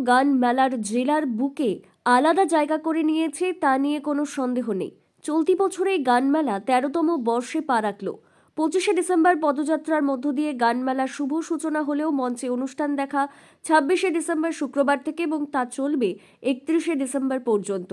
গান মেলার জেলার বুকে আলাদা জায়গা করে নিয়েছে তা নিয়ে কোনো সন্দেহ নেই। চলতি বছরে গান মেলা ১৩তম বর্ষে পা রাখল। ২৫শে ডিসেম্বর পদযাত্রার মধ্য দিয়ে গান মেলার শুভ সূচনা হলেও মঞ্চে অনুষ্ঠান দেখা ২৬শে ডিসেম্বর শুক্রবার থেকে এবং তা চলবে ৩১শে ডিসেম্বর পর্যন্ত।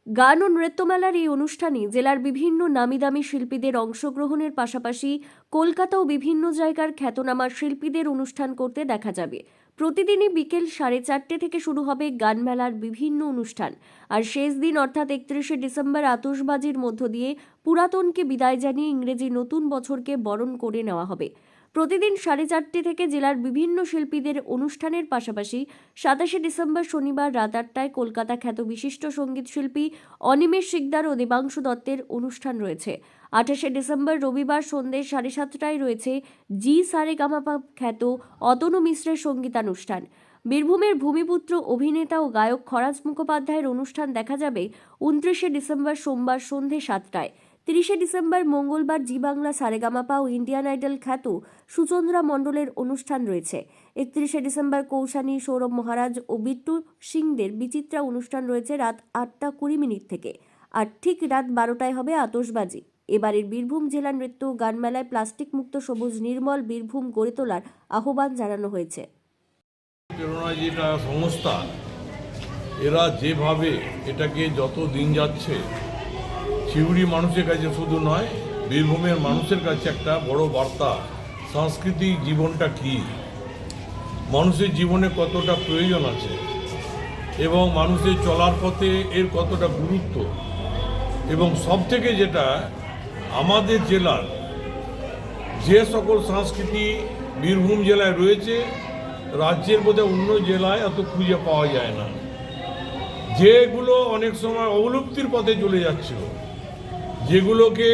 গান ও নৃত্যমেলার এই অনুষ্ঠানে জেলার বিভিন্ন নামিদামি শিল্পীদের অংশগ্রহণের পাশাপাশি কলকাতা ও বিভিন্ন জায়গার খ্যাতনামা শিল্পীদের অনুষ্ঠান করতে দেখা যাবে। প্রতিদিনই বিকেল 4:30 থেকে শুরু হবে গান মেলার বিভিন্ন অনুষ্ঠান। আর শেষ দিন অর্থাৎ ৩১শে ডিসেম্বর আতশবাজির মধ্য দিয়ে পুরাতনকে বিদায় জানিয়ে ইংরেজি নতুন বছরকে বরণ করে নেওয়া হবে। প্রতিদিন 4:30 থেকে জেলার বিভিন্ন শিল্পীদের অনুষ্ঠানের পাশাপাশি ২৭শে ডিসেম্বর শনিবার রাত ৮টায় কলকাতা খ্যাত বিশিষ্ট সঙ্গীত শিল্পী অনিমেষ শিকদার ও দেবাংশু দত্তের অনুষ্ঠান রয়েছে। ২৮শে ডিসেম্বর রবিবার সন্ধ্যে ৭:৩০টায় রয়েছে জি সারেগামাপা খ্যাত অতনু মিশ্রের সঙ্গীতানুষ্ঠান। বীরভূমের ভূমিপুত্র অভিনেতা ও গায়ক খরাজ মুখোপাধ্যায়ের অনুষ্ঠান দেখা যাবে ২৯শে ডিসেম্বর সোমবার সন্ধ্যে ৭টায়। ৩০শে ডিসেম্বর মঙ্গলবার জি বাংলা সারেগামাপা ও ইন্ডিয়ান আইডল খ্যাত সুচন্দ্রা মণ্ডলের অনুষ্ঠান রয়েছে। ৩১শে ডিসেম্বর কৌশানী, সৌরভ মহারাজ ও বিট্টু সিংদের বিচিত্রা অনুষ্ঠান রয়েছে রাত ৮টা ২০ থেকে। আর ঠিক রাত 12টায় হবে আতশবাজি। এবারের বীরভূম জেলা নৃত্য গান মেলায় প্লাস্টিক মুক্ত সবুজ নির্মল বীরভূম গড়ে তোলার আহ্বান জানানো হয়েছে। প্রেরণা যেটা সংস্থা, এরা যেভাবে এটাকে যত দিন যাচ্ছে শিউড়ি মানুষের কাছে শুধু নয়, বীরভূমের মানুষের কাছে একটা বড় বার্তা। সাংস্কৃতিক জীবনটা কি, মানুষের জীবনে কতটা প্রয়োজন আছে এবং মানুষের চলার পথে এর কতটা গুরুত্ব, এবং সবথেকে যেটা আমাদের জেলার যে সকল সংস্কৃতি বীরভূম জেলায় রয়েছে, রাজ্যের বোধহয় অন্য জেলায় এত খুঁজে পাওয়া যায় না, যেগুলো অনেক সময় অবলুপ্তির পথে চলে যাচ্ছিল, যেগুলোকে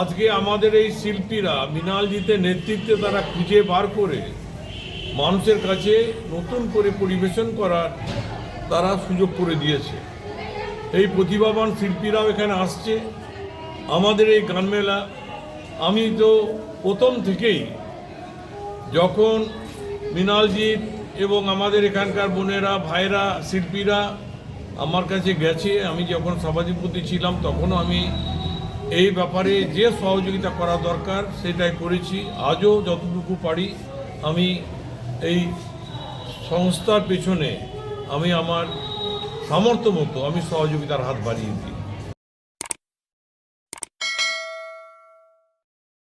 আজকে আমাদের এই শিল্পীরা মৃণালজিতের নেতৃত্বে তারা খুঁজে বার করে মানুষের কাছে নতুন করে পরিবেশন করার তারা সুযোগ করে দিয়েছে। এই প্রতিভাবান শিল্পীরাও এখানে আসছে আমাদের এই গান মেলা। আমি তো প্রথম থেকেই যখন মৃণালজিৎ এবং আমাদের এখানকার বোনেরা ভাইরা শিল্পীরা আমার কাছে গেছে, আমি যখন সভাধিপতি ছিলাম তখনও আমি এই ব্যাপারে যে সহযোগিতা করা দরকার সেটাই করেছি। আজও যতটুকু পারি আমি এই সংস্থার পেছনে আমি আমার সামর্থ্য মতো আমি সহযোগিতার হাত বাড়িয়ে দিই।